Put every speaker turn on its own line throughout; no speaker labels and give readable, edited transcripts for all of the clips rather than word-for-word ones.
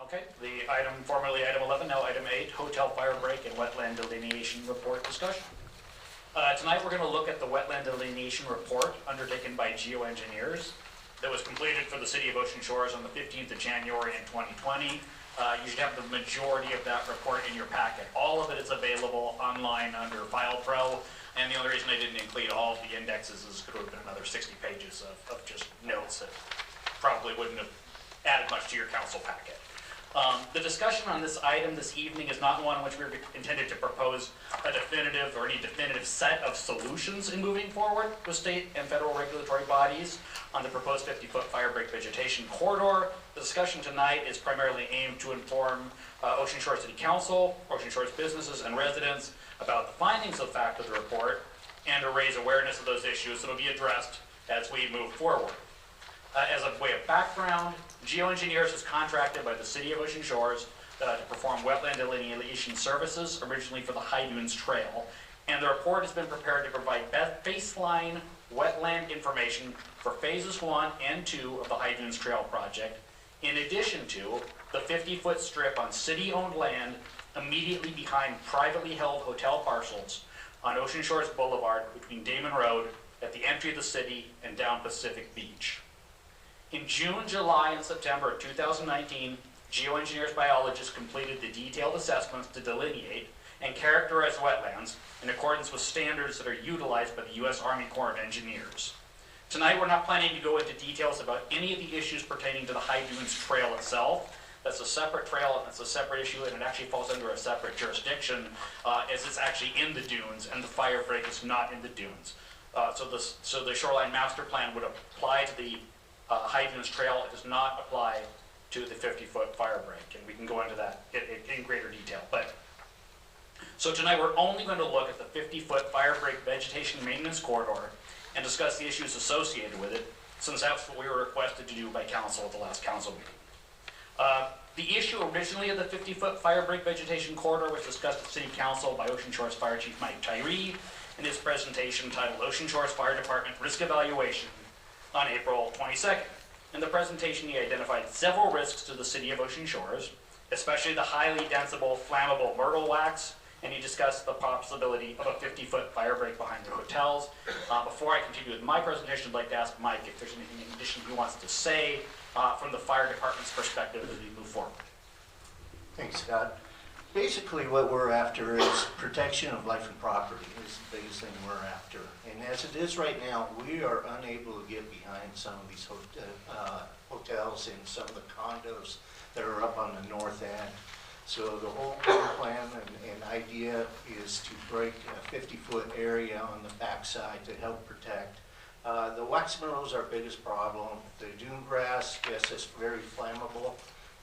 Okay, the item, formerly item 11, now item 8, hotel firebreak and wetland delineation report discussion. Tonight we're going to look at the wetland delineation report undertaken by geoengineers that was completed for the City of Ocean Shores on the 15th of January in 2020. You should have the majority of that report in your packet. All of it is available online under FilePro, and the only reason I didn't include all of the indexes is it would have been another 60 pages of just notes that probably wouldn't have added much to your council packet. The discussion on this item this evening is not one in which we're intended to propose a definitive or any definitive set of solutions in moving forward with state and federal regulatory bodies on the proposed 50-foot firebreak vegetation corridor. The discussion tonight is primarily aimed to inform Ocean Shores City Council, Ocean Shores businesses and residents about the findings of fact of the report and to raise awareness of those issues that will be addressed as we move forward. As a way of background, geoengineers is contracted by the City of Ocean Shores to perform wetland delineation services, originally for the High Dunes Trail. And the report has been prepared to provide baseline wetland information for phases 1 and 2 of the High Dunes Trail project, in addition to the 50-foot strip on city-owned land immediately behind privately held hotel parcels on Ocean Shores Boulevard between Damon Road at the entry of the city and down Pacific Beach. In June, July, and September of 2019, geoengineers biologists completed the detailed assessments to delineate and characterize wetlands in accordance with standards that are utilized by the U.S. Army Corps of Engineers. Tonight, we're not planning to go into details about any of the issues pertaining to the High Dunes Trail itself. That's a separate trail, and it's a separate issue, and it actually falls under a separate jurisdiction, as it's actually in the dunes, and the firebreak is not in the dunes. So the shoreline master plan would apply to the High Dunes Trail. It does not apply to the 50-foot firebreak, and we can go into that in greater detail. So tonight we're only going to look at the 50-foot firebreak vegetation maintenance corridor and discuss the issues associated with it, since that's what we were requested to do by council at the last council meeting. The issue originally of the 50-foot firebreak vegetation corridor was discussed at City Council by Ocean Shores Fire Chief Mike Tyree in his presentation titled Ocean Shores Fire Department Risk Evaluation on April 22nd. In the presentation, he identified several risks to the City of Ocean Shores, especially the highly densible, flammable myrtle wax, and he discussed the possibility of a 50-foot firebreak behind the hotels. Before I continue with my presentation, I'd like to ask Mike if there's anything in addition he wants to say from the fire department's perspective as we move forward.
Thanks, Scott. Basically, what we're after is protection of life and property is the biggest thing we're after. And as it is right now, we are unable to get behind some of these hotels and some of the condos that are up on the north end. So the whole plan and idea is to break a 50-foot area on the backside to help protect. The wax myrtle is our biggest problem. The dune grass, yes, it's very flammable,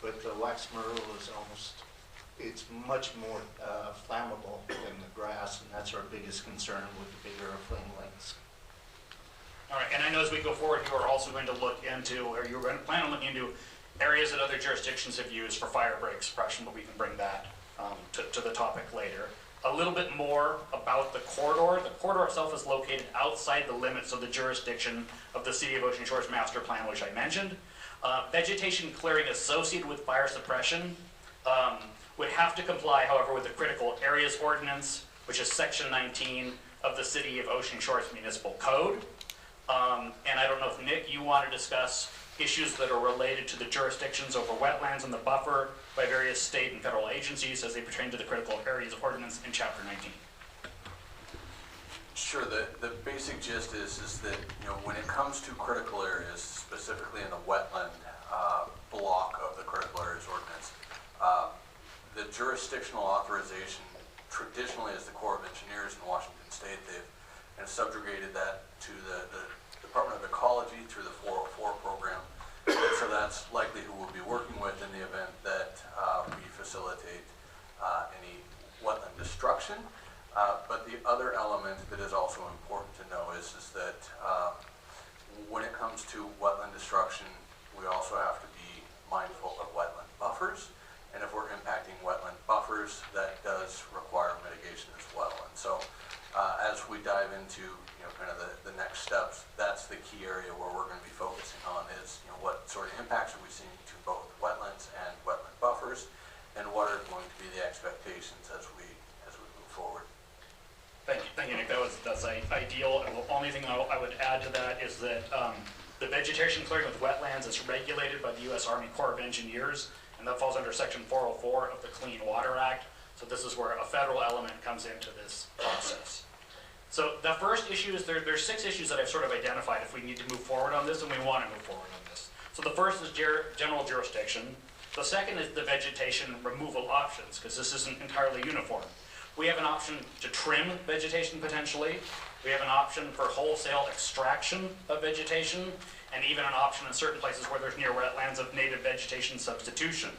but the wax myrtle is it's much more flammable than the grass, and that's our biggest concern with the bigger flame lengths.
All right, and I know as we go forward, you are also going to look into, or you're going to plan on looking into areas that other jurisdictions have used for fire break suppression, but we can bring that to the topic later. A little bit more about the corridor. The corridor itself is located outside the limits of the jurisdiction of the City of Ocean Shores Master Plan, which I mentioned. Vegetation clearing associated with fire suppression would have to comply, however, with the Critical Areas Ordinance, which is Section 19 of the City of Ocean Shores Municipal Code. And I don't know if, Nick, you want to discuss issues that are related to the jurisdictions over wetlands and the buffer by various state and federal agencies as they pertain to the Critical Areas Ordinance in Chapter 19.
Sure. The basic gist is that, when it comes to critical areas, specifically in the wetland block of the Critical Areas Ordinance, the jurisdictional authorization traditionally is the Corps of Engineers in Washington State. They've subjugated that to the Department of Ecology through the 404 program. And so that's likely who we'll be working with in the event that we facilitate any wetland destruction. But the other element that is also important to know is that when it comes to wetland destruction, we also have to be mindful of wetland buffers. And if we're impacting wetland buffers, that does require mitigation as well. And so as we dive into kind of the next steps, that's the key area where we're going to be focusing on is what sort of impacts are we seeing to both wetlands and wetland buffers. buffers, and what are going to be the expectations as we move forward.
Thank you, Nick. That's ideal. And the only thing I would add to that is that the vegetation clearing with wetlands is regulated by the U.S. Army Corps of Engineers, and that falls under Section 404 of the Clean Water Act. So this is where a federal element comes into this process. So the first issue is there's 6 issues that I've sort of identified if we need to move forward on this, and we want to move forward on this. So the first is general jurisdiction. The second is the vegetation removal options, because this isn't entirely uniform. We have an option to trim vegetation potentially. We have an option for wholesale extraction of vegetation, and even an option in certain places where there's near wetlands of native vegetation substitution.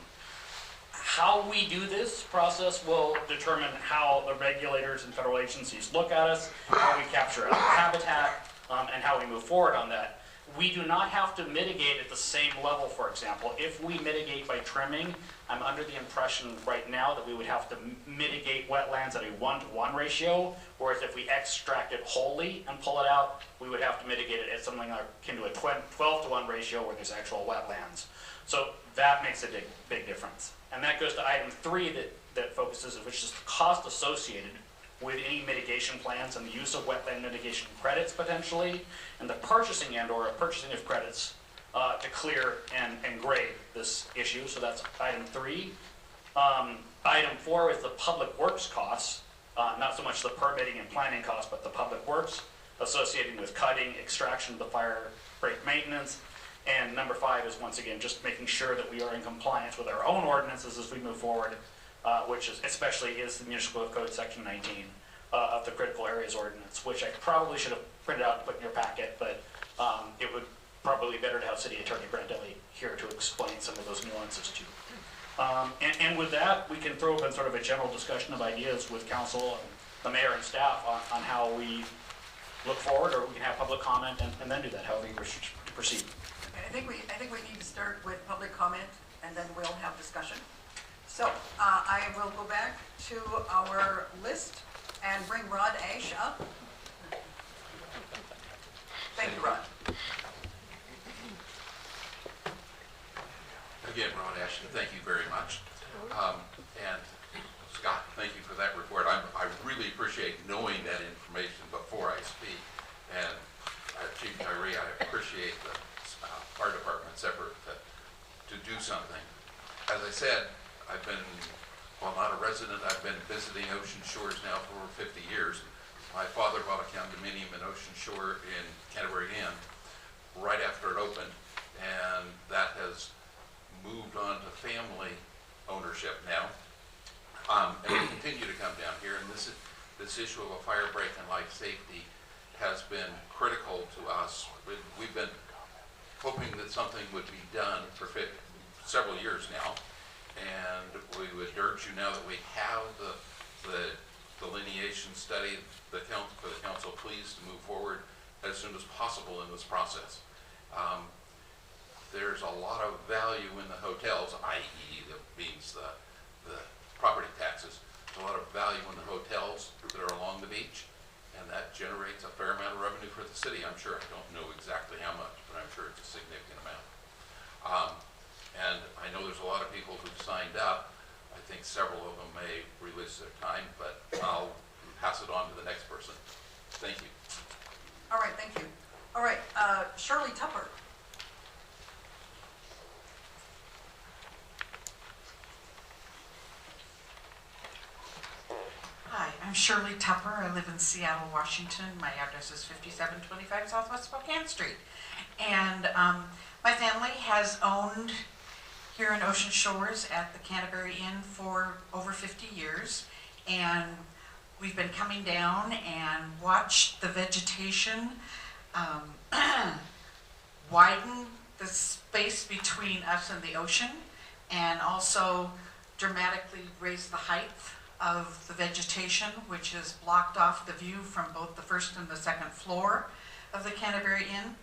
How we do this process will determine how the regulators and federal agencies look at us, how we capture habitat, and how we move forward on that. We do not have to mitigate at the same level, for example. If we mitigate by trimming, I'm under the impression right now that we would have to mitigate wetlands at a 1-to-1 ratio, whereas if we extract it wholly and pull it out, we would have to mitigate it at something akin to a 12-to-1 ratio where there's actual wetlands. So that makes a big difference. And that goes to item 3 that focuses, which is the cost associated with any mitigation plans and the use of wetland mitigation credits potentially, and the purchasing and/or purchasing of credits to clear and grade this issue. So that's item 3. Item 4 is the public works costs, not so much the permitting and planning costs, but the public works associated with cutting, extraction of the fire break maintenance. And number 5 is, once again, just making sure that we are in compliance with our own ordinances as we move forward, which is especially is the Municipal Code Section 19 of the Critical Areas Ordinance, which I probably should have printed out and put in your packet, but it would probably be better to have City Attorney Brandelli here to explain some of those nuances too. And with that, we can throw open sort of a general discussion of ideas with council and the mayor and staff on how we look forward, or we can have public comment and then do that, however you wish to proceed.
I think we need to start with public comment, and then we'll have discussion. So I will go back to our list and bring Rod Ash up. Thank you, Rod.
Again, Ron Ashton, thank you very much. And Scott, thank you for that report. I really appreciate knowing that information before I speak. And Chief Tyree, I appreciate the fire department's effort to do something. As I said, I've been, while not a resident, I've been visiting Ocean Shores now for over 50 years. My father bought a condominium in Ocean Shore in Canterbury Inn right after it opened, and that has moved on to family ownership now. And we continue to come down here, and this issue of a fire break and life safety has been critical to us. We've been hoping that something would be done for several years now, and we would urge you, now that we have the delineation study, for the council, please to move forward as soon as possible in this process. There's a lot of value in the hotels, i.e. means the property taxes. There's a lot of value in the hotels that are along the beach, and that generates a fair amount of revenue for the city. I'm sure, I don't know exactly how much, but I'm sure it's a significant amount. And I know there's a lot of people who've signed up. I think several of them may release their time, but I'll pass it on to the next person. Thank you.
All right, thank you. All right, Shirley Tupper.
Hi, I'm Shirley Tupper. I live in Seattle, Washington. My address is 5725 Southwest Spokane Street. And my family has owned here in Ocean Shores at the Canterbury Inn for over 50 years. And we've been coming down and watched the vegetation widen the space between us and the ocean, and also dramatically raise the height of the vegetation, which has blocked off the view from both the first and the second floor of the Canterbury Inn.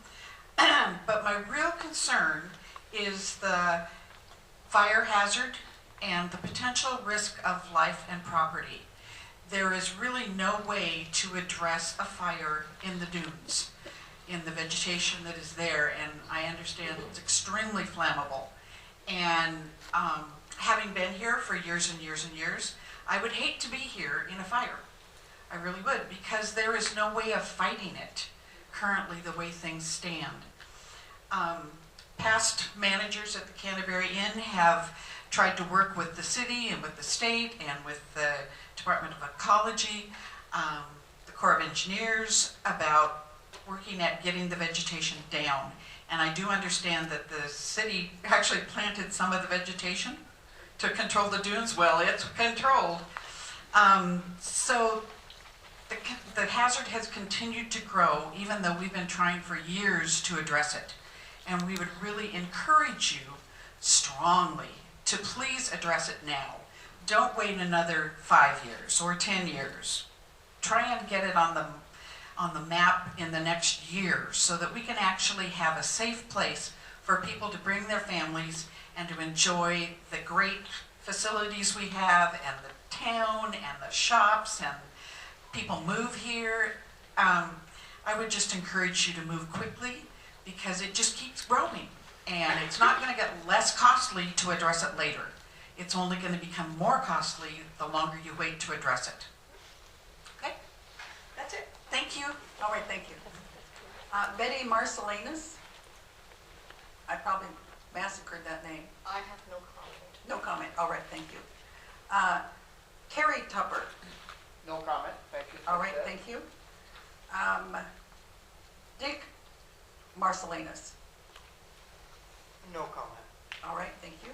But my real concern is the fire hazard and the potential risk of life and property. There is really no way to address a fire in the dunes, in the vegetation that is there, and I understand it's extremely flammable. And having been here for years and years and years, I would hate to be here in a fire. I really would, because there is no way of fighting it currently the way things stand. Past managers at the Canterbury Inn have tried to work with the city and with the state and with the Department of Ecology, the Corps of Engineers, about working at getting the vegetation down. And I do understand that the city actually planted some of the vegetation to control the dunes. Well, it's controlled. So the hazard has continued to grow, even though we've been trying for years to address it. And we would really encourage you strongly to please address it now. Don't wait another 5 years or 10 years. Try and get it on the map in the next year so that we can actually have a safe place for people to bring their families and to enjoy the great facilities we have and the town and the shops, and people move here. I would just encourage you to move quickly, because it just keeps growing, and it's not going to get less costly to address it later. It's only going to become more costly the longer you wait to address it. Okay? That's it. Thank you.
All right, thank you. Betty Marcellinus. I probably massacred that name.
I have no comment.
No comment. All right, thank you. Carrie Tupper.
No comment, thank you.
All right, thank you. Dick Marcellinus.
No comment.
All right, thank you.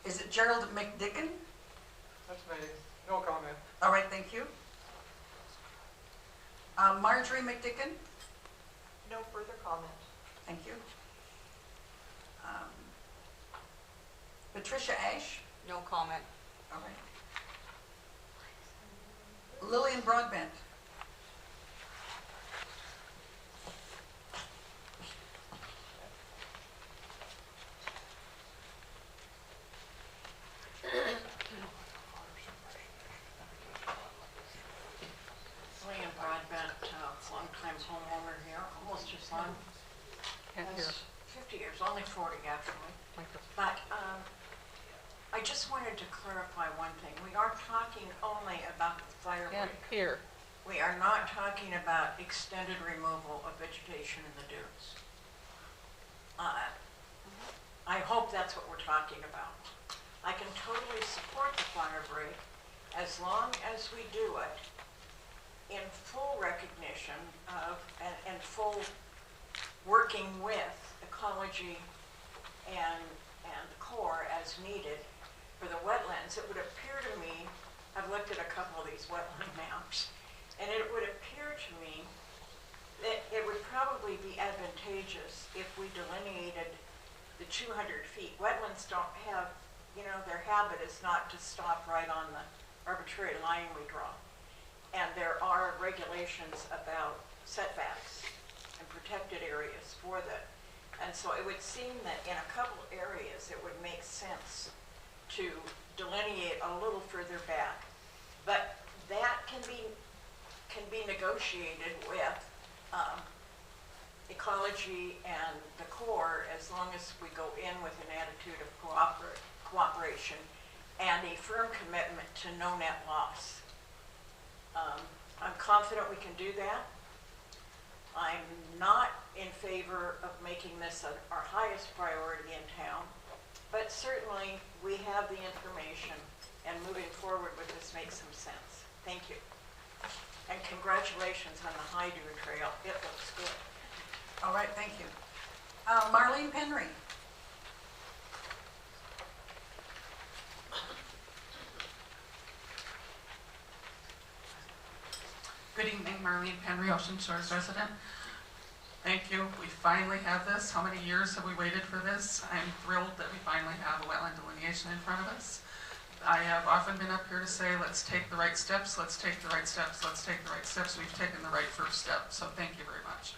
Is it Gerald McDicken?
That's me, no comment.
All right, thank you. Marjorie McDicken?
No further comment.
Thank you. Patricia Ash?
No comment.
All right. Lillian Broadbent?
Lillian Broadbent, longtime homeowner here, almost as long as 50 years, only 40 actually. But I just wanted to clarify one thing. We are talking only about the Firebreak.
Here.
We are not talking about extended removal of vegetation in the dunes. I hope that's what we're talking about. I can totally support the Firebreak as long as we do it in full recognition of and full working with ecology and the Corps as needed for the wetlands. It would appear to me, I've looked at a couple of these wetland maps, and it would appear to me that it would probably be advantageous if we delineated the 200 feet. Wetlands don't have, their habit is not to stop right on the arbitrary line we draw. And there are regulations about setbacks and protected areas for that. And so it would seem that in a couple areas it would make sense to delineate a little further back. But that can be negotiated with ecology and the Corps, as long as we go in with an attitude of cooperation and a firm commitment to no net loss. I'm confident we can do that. I'm not in favor of making this our highest priority in town, but certainly we have the information, and moving forward with this makes some sense. Thank you. And congratulations on the High Dune Trail. It looks good.
All right, thank you. Marlene Penry?
Good evening, Marlene Penry, Ocean Shores resident. Thank you. We finally have this. How many years have we waited for this? I'm thrilled that we finally have a wetland delineation in front of us. I have often been up here to say, let's take the right steps, let's take the right steps, let's take the right steps. We've taken the right first step, so thank you very much.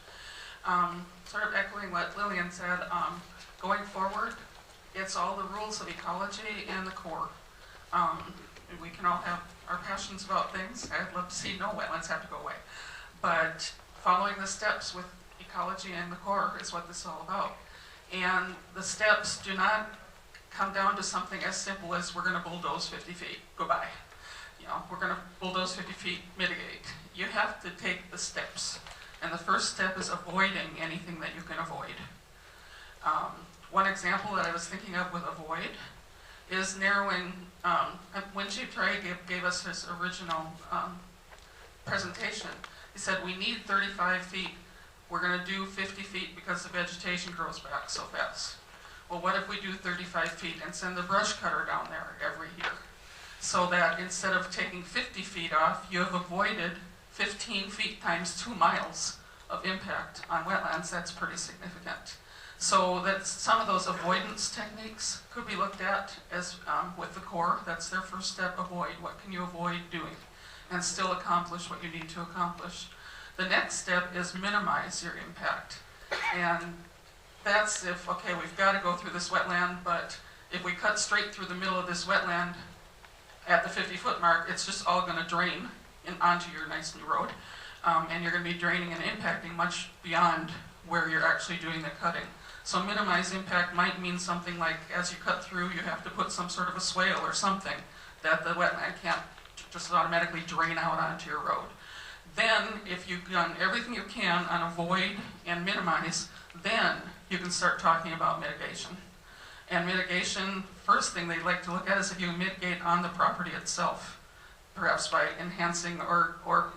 Sort of echoing what Lillian said, going forward, it's all the rules of ecology and the Corps. We can all have our passions about things. I'd love to see no wetlands have to go away. But following the steps with ecology and the core is what this is all about. And the steps do not come down to something as simple as we're going to bulldoze 50 feet, goodbye. You know, we're going to bulldoze 50 feet, mitigate. You have to take the steps. And the first step is avoiding anything that you can avoid. One example that I was thinking of with avoid is narrowing, when Chief Trey gave us his original presentation, he said we need 35 feet. We're going to do 50 feet because the vegetation grows back so fast. Well, what if we do 35 feet and send the brush cutter down there every year? So that instead of taking 50 feet off, you have avoided 15 feet times 2 miles of impact on wetlands. That's pretty significant. So that's some of those avoidance techniques could be looked at as with the Corps. That's their first step, avoid. What can you avoid doing and still accomplish what you need to accomplish? The next step is minimize your impact. And that's if, okay, we've got to go through this wetland, but if we cut straight through the middle of this wetland at the 50-foot mark, it's just all going to drain onto your nice new road. And you're going to be draining and impacting much beyond where you're actually doing the cutting. So minimize impact might mean something like, as you cut through, you have to put some sort of a swale or something that the wetland can't just automatically drain out onto your road. Then, if you've done everything you can on avoid and minimize, then you can start talking about mitigation. And mitigation, first thing they'd like to look at is if you mitigate on the property itself, perhaps by enhancing or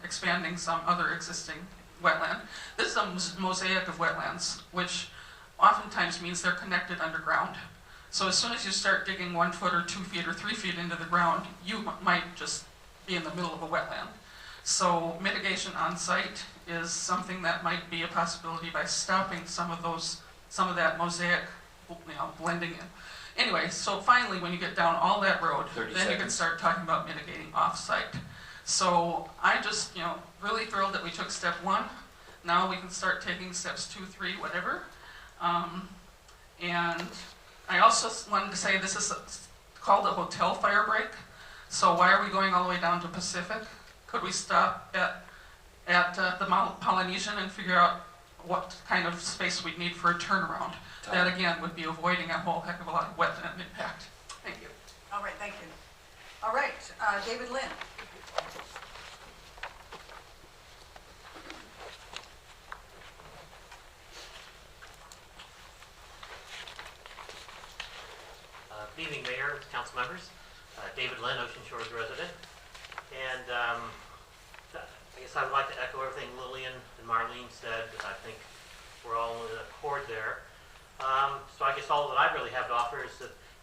expanding some other existing wetland. This is a mosaic of wetlands, which oftentimes means they're connected underground. So as soon as you start digging 1 foot or 2 feet or 3 feet into the ground, you might just be in the middle of a wetland. So mitigation on site is something that might be a possibility by stopping some of that mosaic, blending in. Anyway, so finally, when you get down all that road, then you can start talking about mitigating off-site. So I'm just, really thrilled that we took step 1. Now we can start taking steps 2, 3, whatever. And I also wanted to say this is called a hotel fire break. So why are we going all the way down to Pacific? Could we stop at the Polynesian and figure out what kind of space we'd need for a turnaround? That again would be avoiding a whole heck of a lot of wetland impact. Thank you.
All right, thank you. All right, David Lynn.
Good evening, Mayor, council members. David Lynn, Ocean Shores resident. And I guess I would like to echo everything Lillian and Marlene said. I think we're all in accord there. So I guess all that I really have to offer is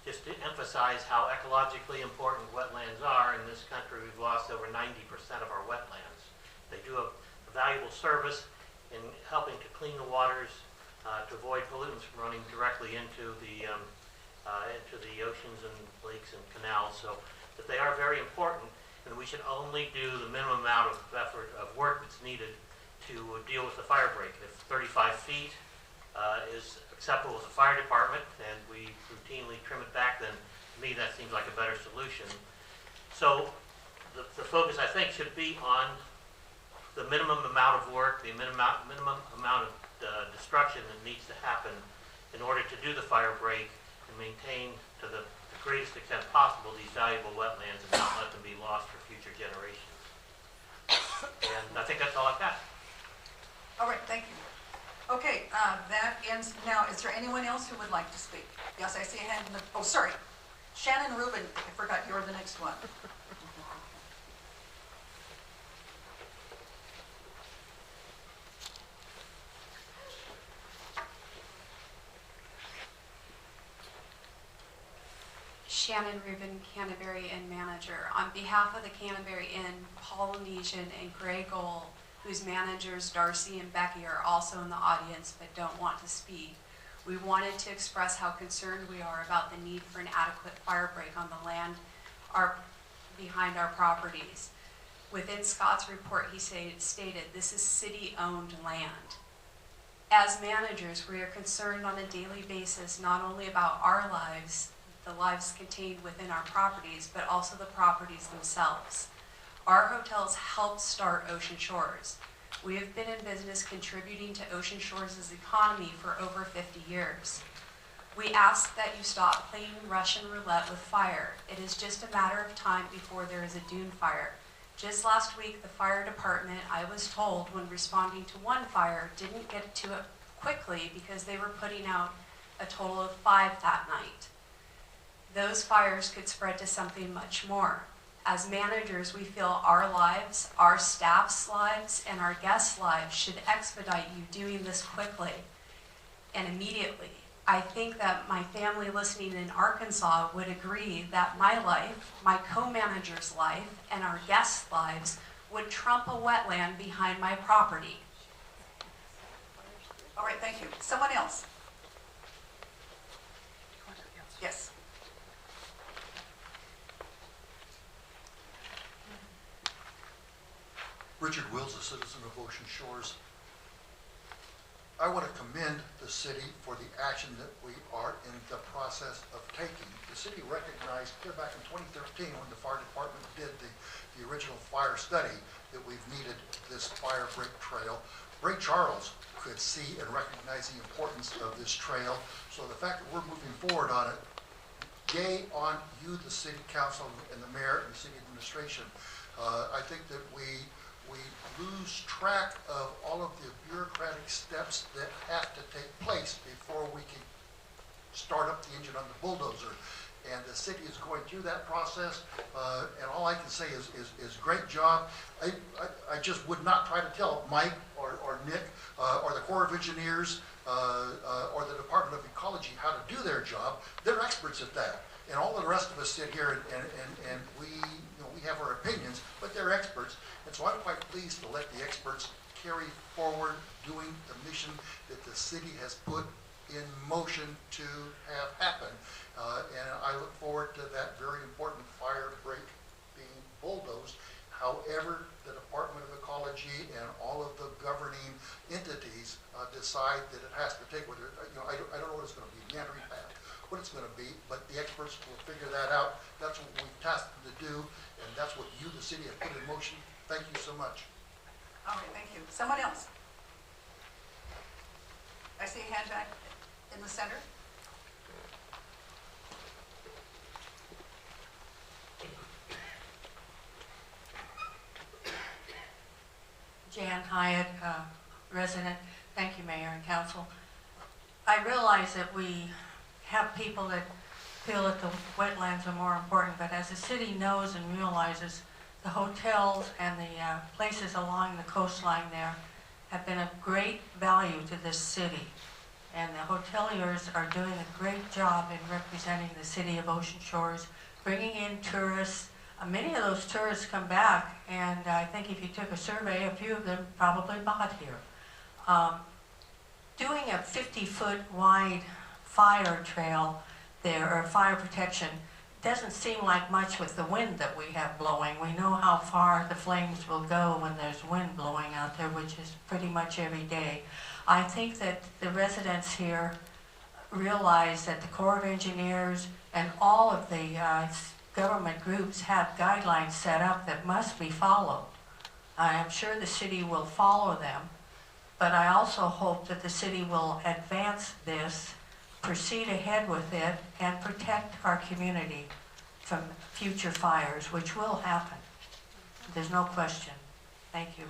just to emphasize how ecologically important wetlands are. In this country, we've lost over 90% of our wetlands. They do a valuable service in helping to clean the waters, to avoid pollutants from running directly into the oceans and lakes and canals. So that they are very important, and we should only do the minimum amount of effort of work that's needed to deal with the fire break. If 35 feet is acceptable with the fire department and we routinely trim it back, then to me that seems like a better solution. So the focus, I think, should be on the minimum amount of work, the minimum amount of destruction that needs to happen in order to do the fire break and maintain to the greatest extent possible these valuable wetlands and not let them be lost for future generations. And I think that's all I've got.
All right, thank you. Okay, that ends, now, is there anyone else who would like to speak? Yes, I see a hand in the, oh, sorry. Shannon Rubin, I forgot you're the next one.
Shannon Rubin, Canterbury Inn manager. On behalf of the Canterbury Inn, Polynesian, and Grey Gull, whose managers Darcy and Becky are also in the audience but don't want to speak, we wanted to express how concerned we are about the need for an adequate fire break on the land behind our properties. Within Scott's report, he stated, this is city-owned land. As managers, we are concerned on a daily basis not only about our lives, the lives contained within our properties, but also the properties themselves. Our hotels help start Ocean Shores. We have been in business contributing to Ocean Shores' economy for over 50 years. We ask that you stop playing Russian roulette with fire. It is just a matter of time before there is a dune fire. Just last week, the fire department, I was told, when responding to one fire, didn't get to it quickly because they were putting out a total of 5 that night. Those fires could spread to something much more. As managers, we feel our lives, our staff's lives, and our guests' lives should expedite you doing this quickly and immediately. I think that my family listening in Arkansas would agree that my life, my co-manager's life, and our guests' lives would trump a wetland behind my property.
All right, thank you. Someone else? Yes.
Richard Wills, a citizen of Ocean Shores. I want to commend the city for the action that we are in the process of taking. The city recognized clear back in 2013 when the fire department did the original fire study that we've needed this Firebreak trail. Ray Charles could see and recognize the importance of this trail. So the fact that we're moving forward on it, yay on you, the city council and the mayor and the city administration. I think that we lose track of all of the bureaucratic steps that have to take place before we can start up the engine on the bulldozer. And the city is going through that process, and all I can say is great job. I just would not try to tell Mike or Nick or the Corps of Engineers or the Department of Ecology how to do their job. They're experts at that. And all of the rest of us sit here and we have our opinions, but they're experts. And so I'm quite pleased to let the experts carry forward doing the mission that the city has put in motion to have happen. And I look forward to that very important Firebreak being bulldozed. However, the Department of Ecology and all of the governing entities decide that it has to take, whether, I don't know what it's going to be, meandering path, what it's going to be, but the experts will figure that out. That's what we've tasked them to do, and that's what you, the city, have put in motion. Thank you so much.
All right, thank you. Someone else? I see a hand back in the center.
Jan Hyatt, resident. Thank you, Mayor and Council. I realize that we have people that feel that the wetlands are more important, but as the city knows and realizes, the hotels and the places along the coastline there have been of great value to this city. And the hoteliers are doing a great job in representing the city of Ocean Shores, bringing in tourists. Many of those tourists come back, and I think if you took a survey, a few of them probably bought here. Doing a 50-foot wide fire trail there, or fire protection, doesn't seem like much with the wind that we have blowing. We know how far the flames will go when there's wind blowing out there, which is pretty much every day. I think that the residents here realize that the Corps of Engineers and all of the government groups have guidelines set up that must be followed. I am sure the city will follow them, but I also hope that the city will advance this, proceed ahead with it, and protect our community from future fires, which will happen. There's no question. Thank you.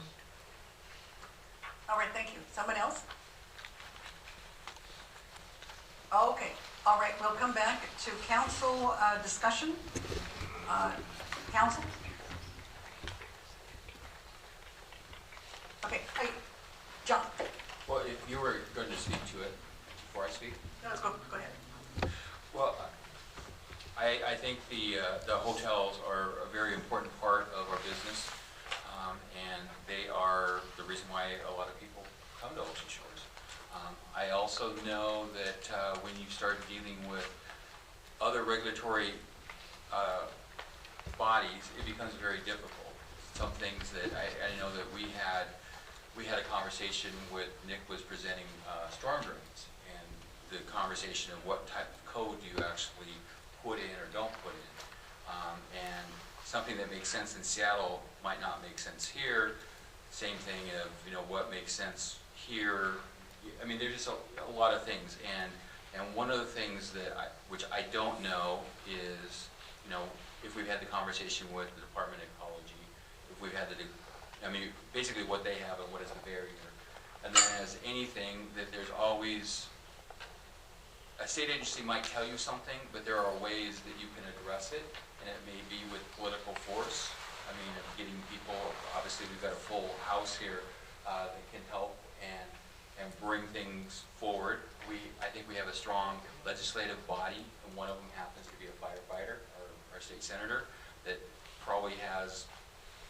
All right, thank you. Someone else? Okay, all right, we'll come back to council discussion. Council? Okay, hey, John.
Well, if you were going to speak to it before I speak?
No, let's go ahead.
Well, I think the hotels are a very important part of our business, and they are the reason why a lot of people come to Ocean Shores. I also know that when you start dealing with other regulatory bodies, it becomes very difficult. Some things that I know that we had a conversation with Nick was presenting storm drains, and the conversation of what type of code do you actually put in or don't put in. And something that makes sense in Seattle might not make sense here. same thing of, you know, what makes sense here. I mean, there's just a lot of things, and one of the things that which I don't know is, you know, if we've had the conversation with the Department of Ecology, if we've had I mean, basically what they have and what is the barrier. And then as anything, that there's always, a state agency might tell you something, but there are ways that you can address it, and it may be with political force. I mean, of getting people, obviously we've got a full house here that can help and bring things forward. I think we have a strong legislative body, and one of them happens to be a firefighter, our state senator, that probably has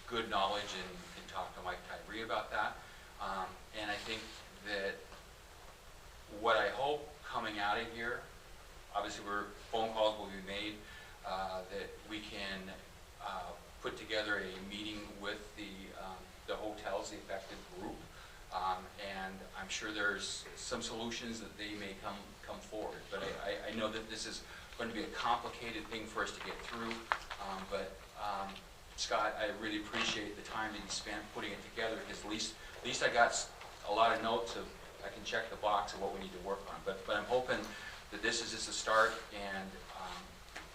good knowledge and can talk to Mike Tyree about that. And I think that what I hope coming out of here, obviously phone calls will be made, that we can put together a meeting with the hotels, the affected group, and I'm sure there's some solutions that they may come forward. But I know that this is going to be a complicated thing for us to get through, but Scott, I really appreciate the time that you spent putting it together, because at least I got a lot of notes of, I can check the box of what we need to work on. But I'm hoping that this is just a start, and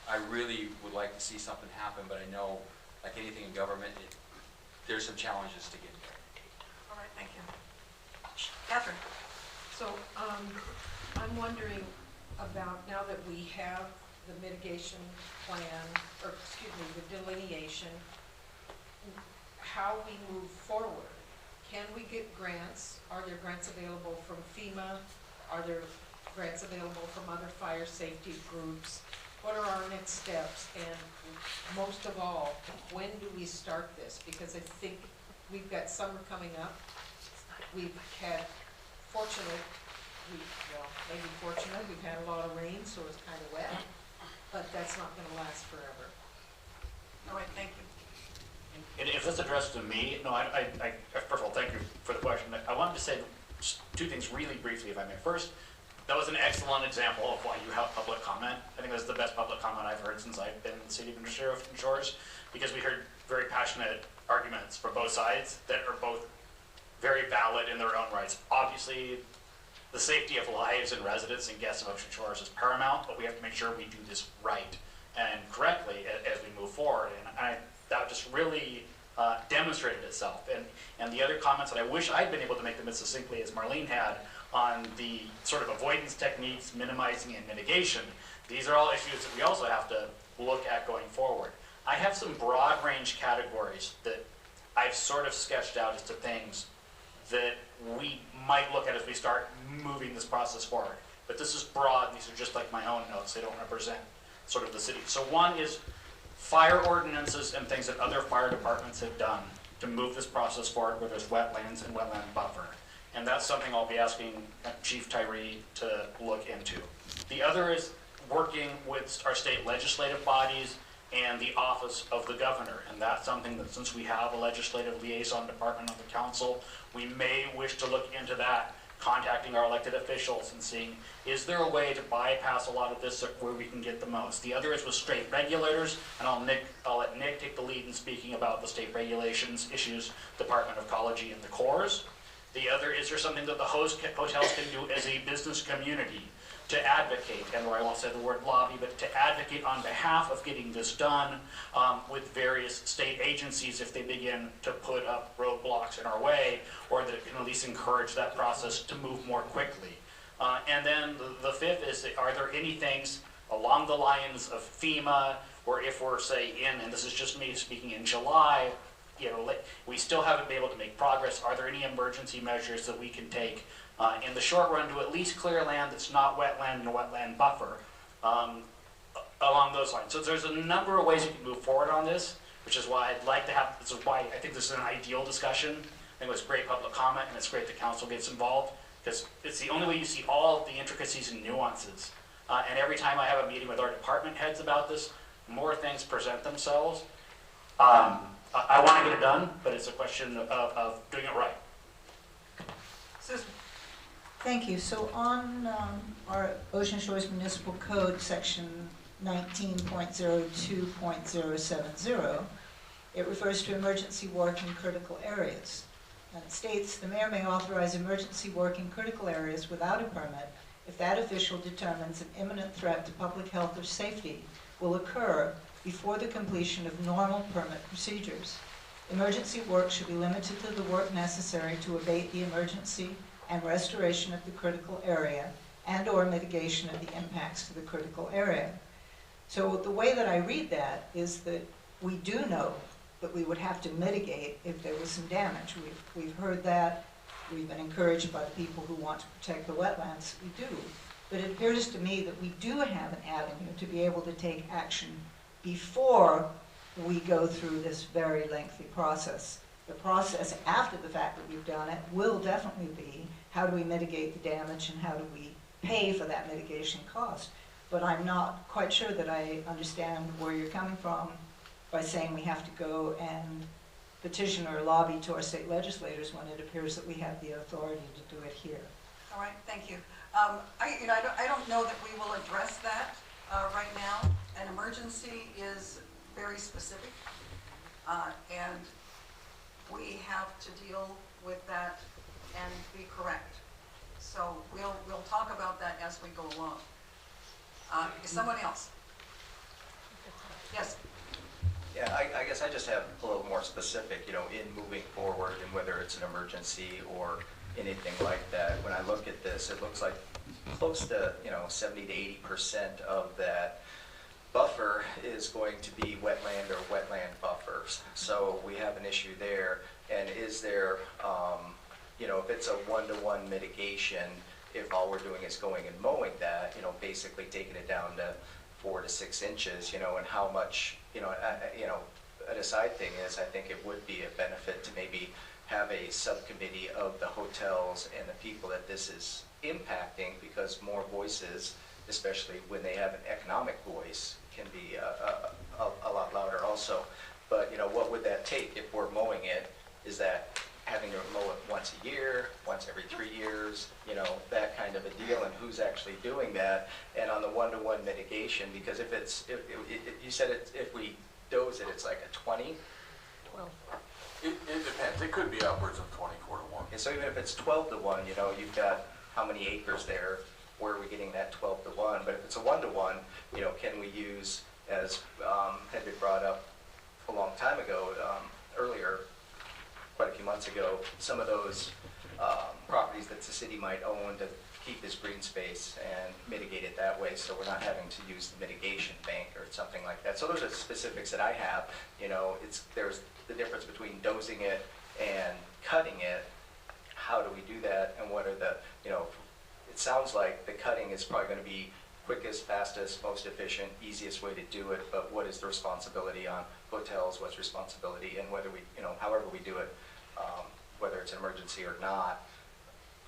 I really would like to see something happen, but I know, like anything in government, there's some challenges to get there.
All right, thank you. Catherine?
So I'm wondering about, now that we have the mitigation plan, or excuse me, the delineation, how we move forward. Can we get grants? Are there grants available from FEMA? Are there grants available from other fire safety groups? What are our next steps? And most of all, when do we start this? Because I think we've got summer coming up. We've had, well, maybe fortunate, we've had a lot of rain, so it's kind of wet, but that's not going to last forever.
All right, thank you.
And if this addressed to me, no, first of all, thank you for the question. I wanted to say two things really briefly, if I may. First, that was an excellent example of why you have public comment. I think that's the best public comment I've heard since I've been in the city administrator of Shores, because we heard very passionate arguments from both sides that are both very valid in their own rights. Obviously, the safety of lives and residents and guests of Ocean Shores is paramount, but we have to make sure we do this right and correctly as we move forward. And that just really demonstrated itself. And the other comments that I wish I'd been able to make them as succinctly as Marlene had on the sort of avoidance techniques, minimizing and mitigation, these are all issues that we also have to look at going forward. I have some broad range categories that I've sort of sketched out as to things that we might look at as we start moving this process forward. But this is broad, these are just like my own notes, they don't represent sort of the city. So one is fire ordinances and things that other fire departments have done to move this process forward where there's wetlands and wetland buffer. And that's something I'll be asking Chief Tyree to look into. The other is working with our state legislative bodies and the office of the governor. And that's something that, since we have a legislative liaison department of the council, we may wish to look into that, contacting our elected officials and seeing, is there a way to bypass a lot of this where we can get the most? The other is with state regulators, and I'll let Nick take the lead in speaking about the state regulations issues, Department of Ecology and the Corps. The other is there something that the hotels can do as a business community to advocate, and where I won't say the word lobby, but to advocate on behalf of getting this done with various state agencies if they begin to put up roadblocks in our way, or that it can at least encourage that process to move more quickly. And then the fifth is, are there any things along the lines of FEMA, or if we're, say, and this is just me speaking, in July, we still haven't been able to make progress. Are there any emergency measures that we can take in the short run to at least clear land that's not wetland and wetland buffer along those lines? So there's a number of ways we can move forward on this, which is why I'd like to have, this is why I think this is an ideal discussion. I think it was great public comment, and it's great the council gets involved, because it's the only way you see all of the intricacies and nuances. And every time I have a meeting with our department heads about this, more things present themselves. I want to get it done, but it's a question of doing it right.
Susan?
Thank you. So on our Ocean Shores Municipal Code, section 19.02.070, it refers to emergency work in critical areas. And it states, the mayor may authorize emergency work in critical areas without a permit if that official determines an imminent threat to public health or safety will occur before the completion of normal permit procedures. Emergency work should be limited to the work necessary to abate the emergency and restoration of the critical area and/or mitigation of the impacts to the critical area. So the way that I read that is that we do know that we would have to mitigate if there was some damage. We've heard that. We've been encouraged by the people who want to protect the wetlands. We do. But it appears to me that we do have an avenue to be able to take action before we go through this very lengthy process. The process after the fact that we've done it will definitely be how do we mitigate the damage and how do we pay for that mitigation cost. But I'm not quite sure that I understand where you're coming from by saying we have to go and petition or lobby to our state legislators when it appears that we have the authority to do it here.
All right, thank you. I don't know that we will address that right now. An emergency is very specific, and we have to deal with that and be correct. So we'll talk about that as we go along. Someone else? Yes.
Yeah, I guess I just have a little more specific, in moving forward and whether it's an emergency or anything like that. When I look at this, it looks like close to, 70 to 80% of that buffer is going to be wetland or wetland buffers. So we have an issue there. And is there, if it's a one-to-one mitigation, if all we're doing is going and mowing that, basically taking it down to 4 to 6 inches, and how much, an aside thing is, I think it would be a benefit to maybe have a subcommittee of the hotels and the people that this is impacting, because more voices, especially when they have an economic voice, can be a lot louder also. But, what would that take if we're mowing it? Is that having to mow it once a year, once every 3 years, that kind of a deal, and who's actually doing that? And on the one-to-one mitigation, because if you said if we doze it, it's like a 20?
Well, it depends. It could be upwards of 24 to 1.
And so even if it's 12 to 1, you've got how many acres there? Where are we getting that 12 to 1? But if it's a 1 to 1, can we use, as had been brought up a long time ago, earlier, quite a few months ago, some of those properties that the city might own to keep this green space and mitigate it that way, so we're not having to use the mitigation bank or something like that. So those are the specifics that I have. There's the difference between dozing it and cutting it. How do we do that, and what are the, it sounds like the cutting is probably going to be quickest, fastest, most efficient, easiest way to do it, but what is the responsibility on hotels, what's responsibility, and whether we, however we do it, whether it's an emergency or not,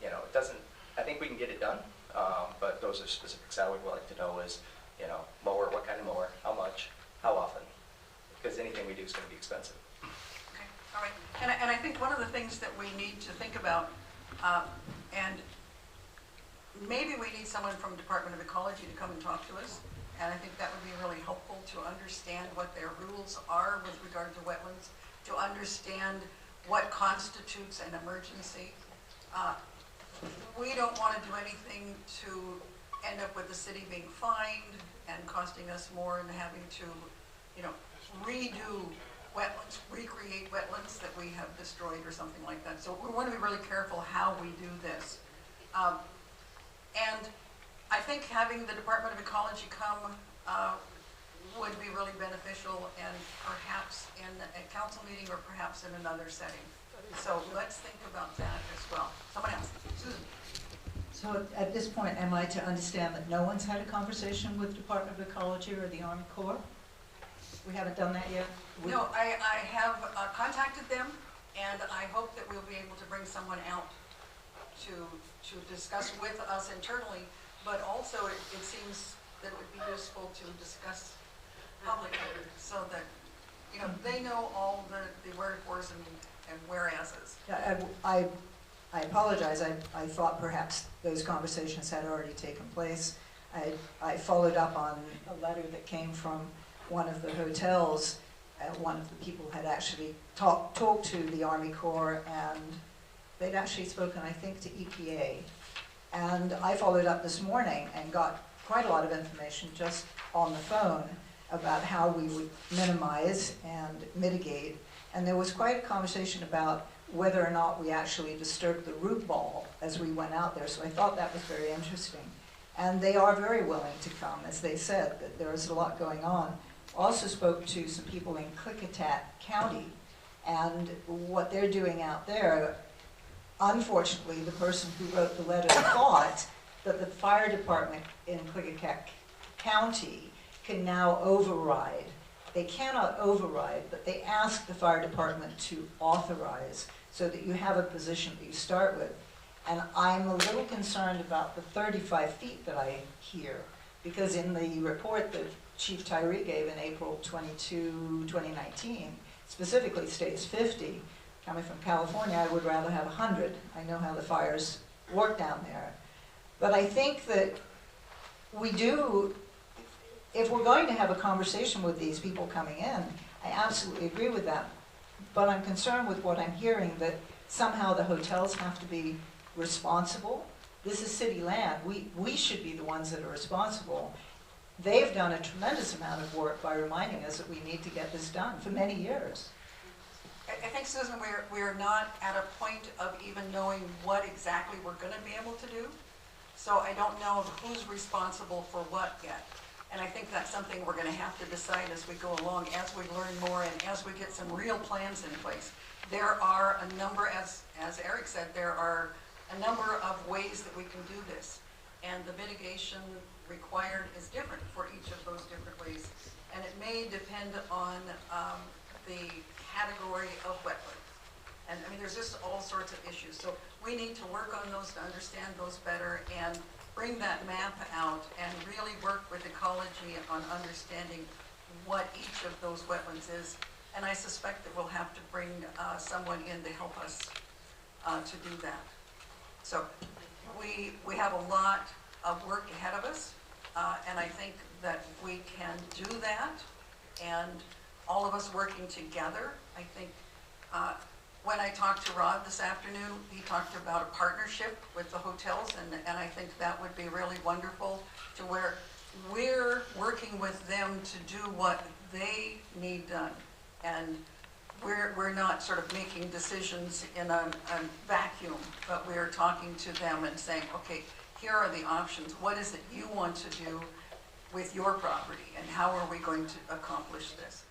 it doesn't, I think we can get it done, but those are specifics I would like to know is, mower, what kind of mower, how much, how often, because anything we do is going to be expensive.
Okay, all right. And I think one of the things that we need to think about, and maybe we need someone from Department of Ecology to come and talk to us, and I think that would be really helpful to understand what their rules are with regard to wetlands, to understand what constitutes an emergency. We don't want to do anything to end up with the city being fined and costing us more and having to, redo wetlands, recreate wetlands that we have destroyed or something like that. So we want to be really careful how we do this. And I think having the Department of Ecology come would be really beneficial, and perhaps in a council meeting or perhaps in another setting. So let's think about that as well. Someone else, Susan.
So at this point, am I to understand that no one's had a conversation with Department of Ecology or the Army Corps? We haven't done that yet?
No, I have contacted them, and I hope that we'll be able to bring someone out to discuss with us internally, but also it seems that it would be useful to discuss publicly so that, they know all the wherefores and whereases.
I apologize. I thought perhaps those conversations had already taken place. I followed up on a letter that came from one of the hotels. One of the people had actually talked to the Army Corps and they'd actually spoken, I think, to EPA. And I followed up this morning and got quite a lot of information just on the phone about how we would minimize and mitigate. And there was quite a conversation about whether or not we actually disturbed the root ball as we went out there. So I thought that was very interesting. And they are very willing to come, as they said, that there is a lot going on. Also spoke to some people in Klickitat County, and what they're doing out there. Unfortunately, the person who wrote the letter thought that the fire department in Klickitat County can now override. They cannot override, but they ask the fire department to authorize so that you have a position that you start with. And I'm a little concerned about the 35 feet that I hear, because in the report that Chief Tyree gave in April 22, 2019, specifically states 50. Coming from California, I would rather have 100. I know how the fires work down there. But I think that we do, if we're going to have a conversation with these people coming in, I absolutely agree with that. But I'm concerned with what I'm hearing, that somehow the hotels have to be responsible. This is city land. We should be the ones that are responsible. They've done a tremendous amount of work by reminding us that we need to get this done for many years.
I think, Susan, we're not at a point of even knowing what exactly we're going to be able to do. So I don't know who's responsible for what yet. And I think that's something we're going to have to decide as we go along, as we learn more and as we get some real plans in place. There are a number, as Eric said, there are a number of ways that we can do this. And the mitigation required is different for each of those different ways. And it may depend on the category of wetland. And I mean, there's just all sorts of issues. So we need to work on those to understand those better and bring that map out and really work with ecology on understanding what each of those wetlands is. And I suspect that we'll have to bring someone in to help us to do that. So we have a lot of work ahead of us, and I think that we can do that, and all of us working together. I think when I talked to Rod this afternoon, he talked about a partnership with the hotels, and I think that would be really wonderful, to where we're working with them to do what they need done. And we're not sort of making decisions in a vacuum, but we're talking to them and saying, okay, here are the options. What is it you want to do with your property, and how are we going to accomplish this?